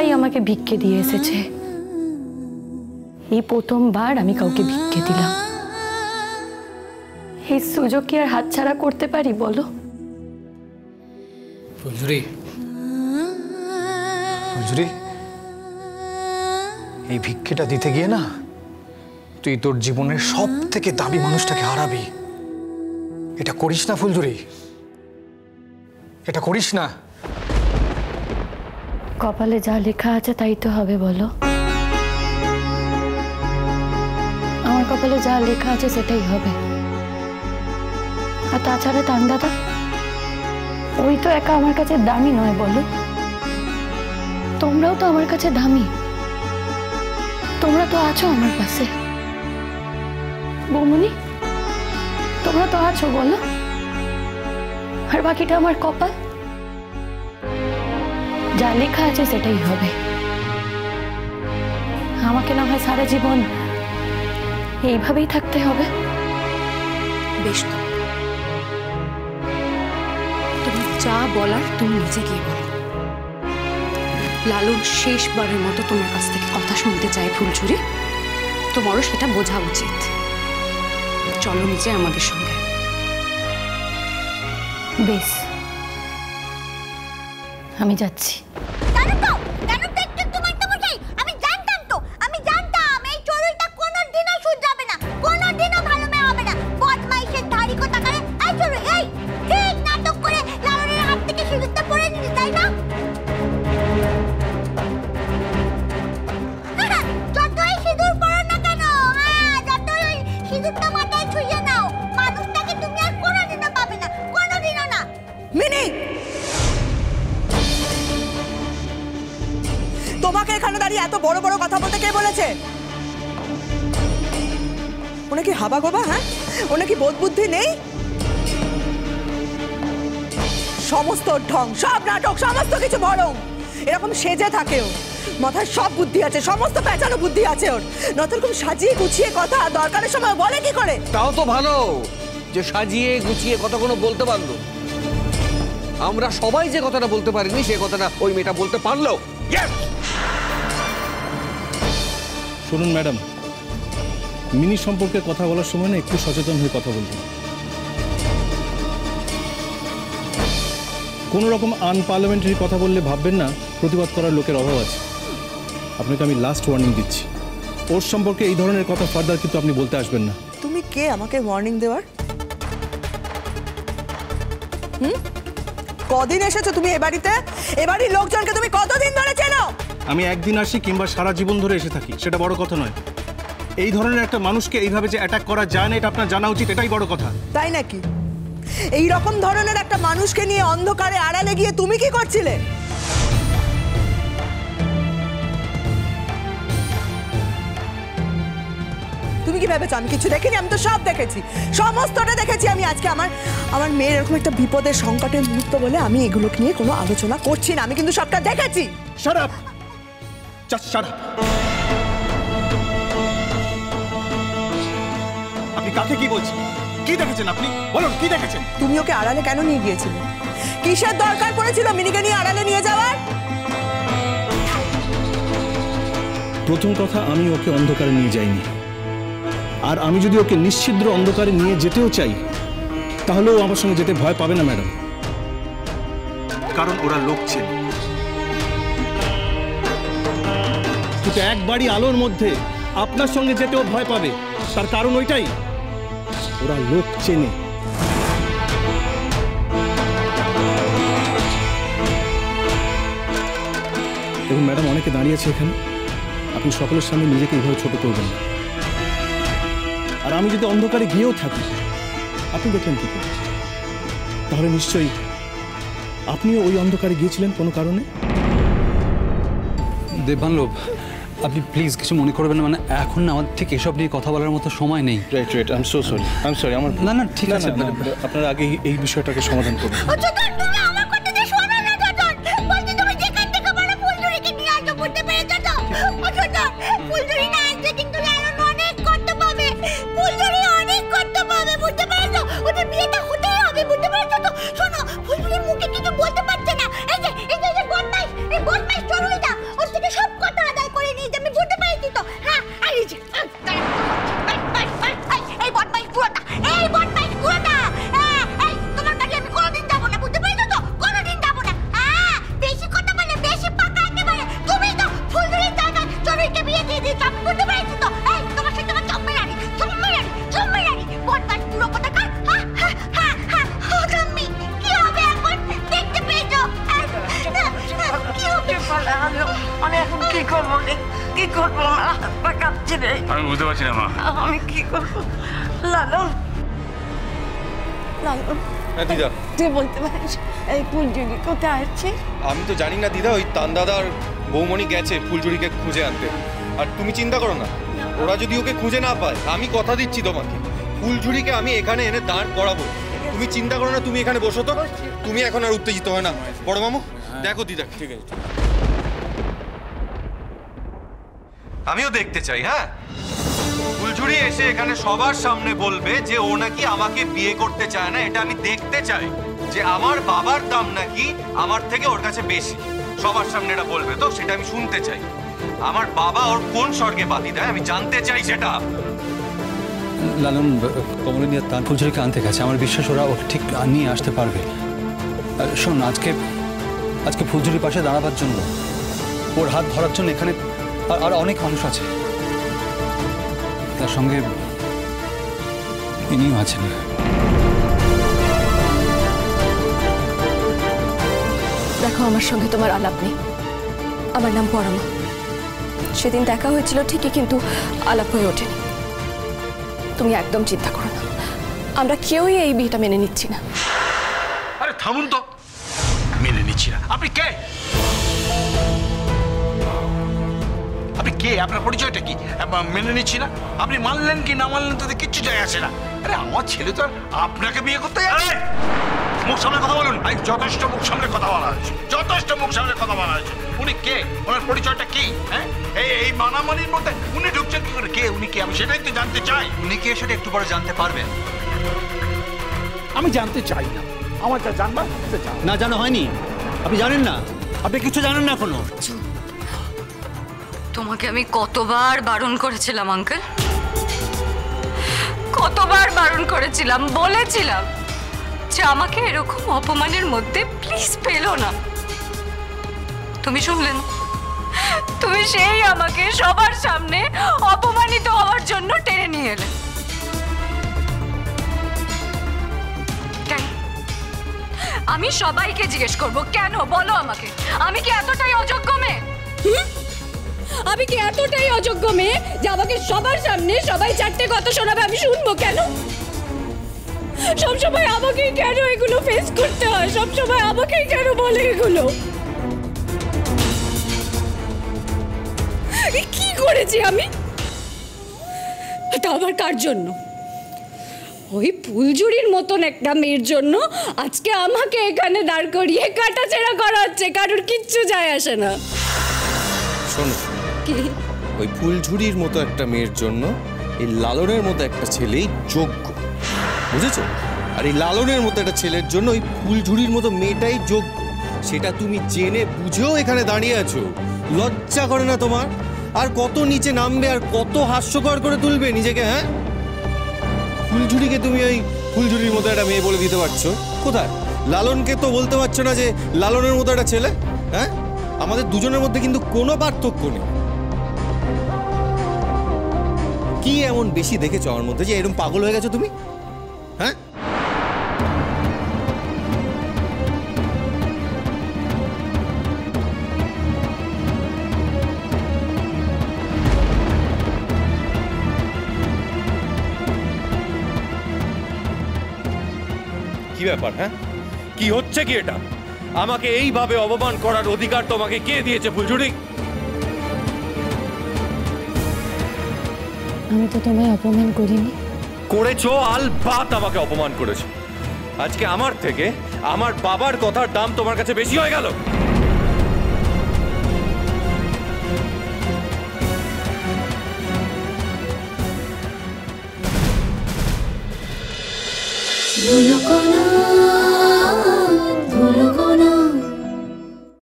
সবাই আমাকে ভিক্ষে দিয়ে এসেছে, এই প্রথমবার আমি কাউকে ভিক্ষে দিলাম। এই সুযোগ কি আর হাতছাড়া করতে পারি বলো? ফুলঝুরি, ফুলঝুরি, এই ভিক্ষেটা দিতে গিয়ে না তুই তোর জীবনের সব থেকে দামি মানুষটাকে হারাবি। এটা করিস না ফুলঝুরি, এটা করিস না। কপালে যা লেখা আছে তাই তো হবে বলো। আমার কপালে যা লেখা আছে সেটাই হবে। আর তাছাড়া তান দাদা, ওই তো একা আমার কাছে দামি নয় বলো, তোমরাও তো আমার কাছে দামি। তোমরা তো আছো আমার পাশে। বৌমনি, তোমরা তো আছো বলো। আর বাকিটা আমার কপাল, যা লেখা আছে সেটাই হবে। আমাকে না হয় সারা জীবন এইভাবেই থাকতে হবে। বেশ, তো তুমি যা বলার তুমি নিজে গিয়ে বলো। লালন শেষবারের মতো তোমার কাছ থেকে কথা শুনতে চায় ফুলঝুরি, তোমারও সেটা বোঝা উচিত। চলো নিচে আমাদের সঙ্গে। বেশ, আমি যাচ্ছি। তোমাকে এখানে দাঁড়িয়ে এত বড় বড় কথা বলতে কে বলেছে? ওনা কি হাবা গোবা? হ্যাঁ, ওনা কি বোধ বুদ্ধি নেই? সমস্ত ঢং, সব নাটক, সমস্ত কিছু ভরং। এরকম সেজে থাকেও, মাথায় সব বুদ্ধি আছে, সমস্ত পেঁচানো বুদ্ধি আছে ওর। নতুন সাজিয়ে গুছিয়ে কথা দরকারের সময় বলে কি করে? তাও তো ভালো যে সাজিয়ে গুছিয়ে কথাগুলো বলতে পারলো। আমরা সবাই যে কথাটা বলতে পারিনি সে কথাটা ওই মেয়েটা বলতে পারলো। শুনুন ম্যাডাম, মিনি সম্পর্কে কথা বলার সময় না একটু সচেতন হয়ে কথা বলবেন। কোনো রকম আনপার্লামেন্টারি কথা বললে ভাববেন না প্রতিবাদ করার লোকের অভাব আছে। আপনাকে আমি লাস্ট ওয়ার্নিং দিচ্ছি, ওর সম্পর্কে এই ধরনের কথা ফার্দার কিন্তু আপনি বলতে আসবেন না। তুমি কে আমাকে ওয়ার্নিং দেওয়ার? কদিন এসেছো তুমি এ বাড়িতে? এ বাড়ির লোকজনকে তুমি কতদিন ধরে চেনো? আমি একদিন আসি কিংবা সারা জীবন ধরে এসে থাকি সেটা বড় কথা নয়। এই ধরনের একটা মানুষকে এইভাবে যে অ্যাটাক করা যায় না এটা আপনার জানা উচিত, এটাই বড় কথা। তাই নাকি? এই রকম ধরনের একটা মানুষকে নিয়ে অন্ধকারে আড়ালে গিয়ে তুমি কি করছিলে? তুমি কি ভেবেছো আমি কিছু দেখিনি? আমি তো সব দেখেছি, সমস্তটা দেখেছি আমি। আজকে আমার মেয়ের এরকম একটা বিপদের সংকটের মুহূর্ত বলে আমি এগুলো নিয়ে কোনো আলোচনা করছি না। আমি কিন্তু সবটা দেখেছি। Shut up, just shut up. আপনি কাকে কি বলছেন? কি দেখেছেন আপনি? বলুন কি দেখেছেন? তুমি ওকে আড়ালে কেন নিয়ে গিয়েছিলে? কিসের দরকার পড়েছিল মিনিকে নিয়ে আড়ালে নিয়ে যাওয়ার? প্রথম কথা, আমি ওকে অন্ধকারে নিয়ে যাইনি। আর আমি যদি ওকে নিশ্ছিদ্র অন্ধকারে নিয়ে যেতেও চাই তাহলেও আমার সঙ্গে যেতে ভয় পাবে না ম্যাডাম, কারণ ওরা লোক চেনে। কিন্তু এক বাড়ি আলোর মধ্যে আপনার সঙ্গে যেতেও ভয় পাবে, তার কারণ ওইটাই, ওরা লোক চেনে। এবং ম্যাডাম, অনেকে দাঁড়িয়ে আছে এখানে, আপনি সকলের সামনে নিজেকে এইভাবে ছোট করবেন না। আর আমি যদি অন্ধকারে গিয়েও থাকি, আপনি দেখলেন কি করে? তাহলে নিশ্চয়ই আপনিও ওই অন্ধকারে গিয়েছিলেন কোনো কারণে। দেবানলোভ, আপনি প্লিজ কিছু মনে করবেন না, মানে এখন না আমাদের ঠিক এসব নিয়ে কথা বলার মতো সময় নেই। Right, I am so sorry, আমার না না ঠিক আছে, আপনারা আগে এই বিষয়টাকে সমাধান করুন। আমি এখন কি করবো রে? কি করবো? আমার হাত পা কাঁপছে রে। আমি বুঝতে পারছি না মা। আমি কি করবো? লালন, লালন, হ্যাঁ দিদা, তুই বলতে পারিস এই ফুলঝুরি কোথায় আছে? আমি তো জানি না দিদা, ওই তান্দাদার বৌমণি গেছে ফুলঝুরিকে খুঁজে আনতে। আর তুমি চিন্তা করো না, ওরা যদি ওকে খুঁজে না পায়, আমি কথা দিচ্ছি তোমাকে, ফুলঝুরিকে আমি এখানে এনে দাঁড় করাবো। তুমি চিন্তা করো না, তুমি এখানে বসো তো। তুমি এখন আর উত্তেজিত হয় না। বড় মামু দেখো দিদা। ঠিক আছে, আমিও দেখতে চাই। হ্যাঁ, ফুলঝুরি এসে এখানে সবার সামনে বলবে যে ও নাকি আমাকে বিয়ে করতে চায় না। এটা আমি দেখতে চাই, যে আমার বাবার দাম নাকি আমার থেকে ওর কাছে বেশি। সবার সামনে এটা বলবে তো, সেটা আমি শুনতে চাই। আমার বাবা ওর কোন স্বর্গে বাতি দেয় আমি জানতে চাই সেটা। লালন কমলিনী আর তান ফুলঝুরিকে আনতে গেছে, আমার বিশ্বাস ওরা ওকে ঠিক নিয়ে আসতে পারবে। শোন, আজকে ফুলঝুরির পাশে দাঁড়াবার জন্য, ওর হাত ধরার জন্য এখানে আর অনেক মানুষ আছে, তার সঙ্গে ইনিও আছেন। দেখো, আমার সঙ্গে তোমার আলাপ নেই। আমার নাম পরমা। সেদিন দেখা হয়েছিল ঠিকই, কিন্তু আলাপ হয়ে ওঠেনি। তুমি একদম চিন্তা করো না, আমরা কেউই এই বিয়েটা মেনে নিচ্ছি না। আরে থামুন তো, মেনে নিচ্ছি না? আপনি কে? আপনি কে? আপনার পরিচয়টা কি? মেনে নিচ্ছি না? আপনি মানলেন কি না মানলেন তাতে কিচ্ছু যায় আসে না। আরে আমার ছেলে তো আপনাকে বিয়ে করতে যাচ্ছে। মুখ সামনে কথা বলুন। যথেষ্ট মুখ সামনে কথা বলা হয়েছে, যথেষ্ট মুখ সামনে কথা বলা হয়েছে। উনি কে? ওনার পরিচয়টা কি? হ্যাঁ, এই মানামানির মধ্যে উনি ঢুকছেন কি করে? কে উনি? কে? আমি সেটাই তো জানতে চাই। উনি কে সেটা একটু পরে জানতে পারবেন। আমি জানতে চাই না, আমার যা জানবার না জানা হয়নি। আপনি জানেন না, আপনি কিছু জানেন না এখনো। তোমাকে আমি কতবার বারণ করেছিলাম আঙ্কেল, কতবার বারণ করেছিলাম, বলেছিলাম যে আমাকে এরকম অপমানের মধ্যে প্লিজ পেলো না। তুমি শুনলে না? তুমি সেই আমাকে সবার সামনে অপমানিত হওয়ার জন্য টেনে নিয়ে এলে। আমি সবাইকে জিজ্ঞেস করব, কেন? বলো আমাকে, আমি কি এতটাই অযোগ্য মেয়ে? আমি কি এতটাই অযোগ্য মেয়ে যে আমাকে সবার সামনে সবাই চারটে কথা শোনাবে, আমি শুনবো কেন? সবসময় আমাকেই কেন এগুলো ফেস করতে হয়? সবসময় আমাকেই কেন বলে এগুলো? কি করেছি আমি? তা আবার কার জন্য? ওই ফুলঝুরির মতন একটা মেয়ের জন্য আজকে আমাকে এখানে দাঁড় করিয়ে কাটাছেড়া করা হচ্ছে। কারোর কিচ্ছু যায় আসে না। শোনো, ওই ফুলঝুরির মতো একটা মেয়ের জন্য এই লালনের মতো একটা ছেলেই যোগ্য, বুঝেছো? আর এই লালনের মতো একটা ছেলের জন্য ওই ফুলঝুরির মতো মেয়েটাই যোগ্য। সেটা তুমি জেনে বুঝেও এখানে দাঁড়িয়ে আছো। লজ্জা করে না তোমার? আর কত নিচে নামবে, আর কত হাস্যকর করে তুলবে নিজেকে। হ্যাঁ, ফুলঝুরিকে তুমি ওই ফুলঝুরির মতো একটা মেয়ে বলে দিতে পারছো? কোথায়? লালনকে তো বলতে পারছো না যে লালনের মতো একটা ছেলে। হ্যাঁ, আমাদের দুজনের মধ্যে কিন্তু কোনো পার্থক্য নেই। কি এমন বেশি দেখেছো আমার মধ্যে যে এরকম পাগল হয়ে গেছো তুমি? হ্যাঁ, কি ব্যাপার? হ্যাঁ, কি হচ্ছে কি এটা? আমাকে এইভাবে অপমান করার অধিকার তোমাকে কে দিয়েছে ফুলঝুরি? আমি তো তোমায় অপমান করিনি। করেছো, আলবাত আমাকে অপমান করেছো। আজকে আমার থেকে আমার বাবার কথার দাম তোমার কাছে বেশি হয়ে গেল। বলো কোন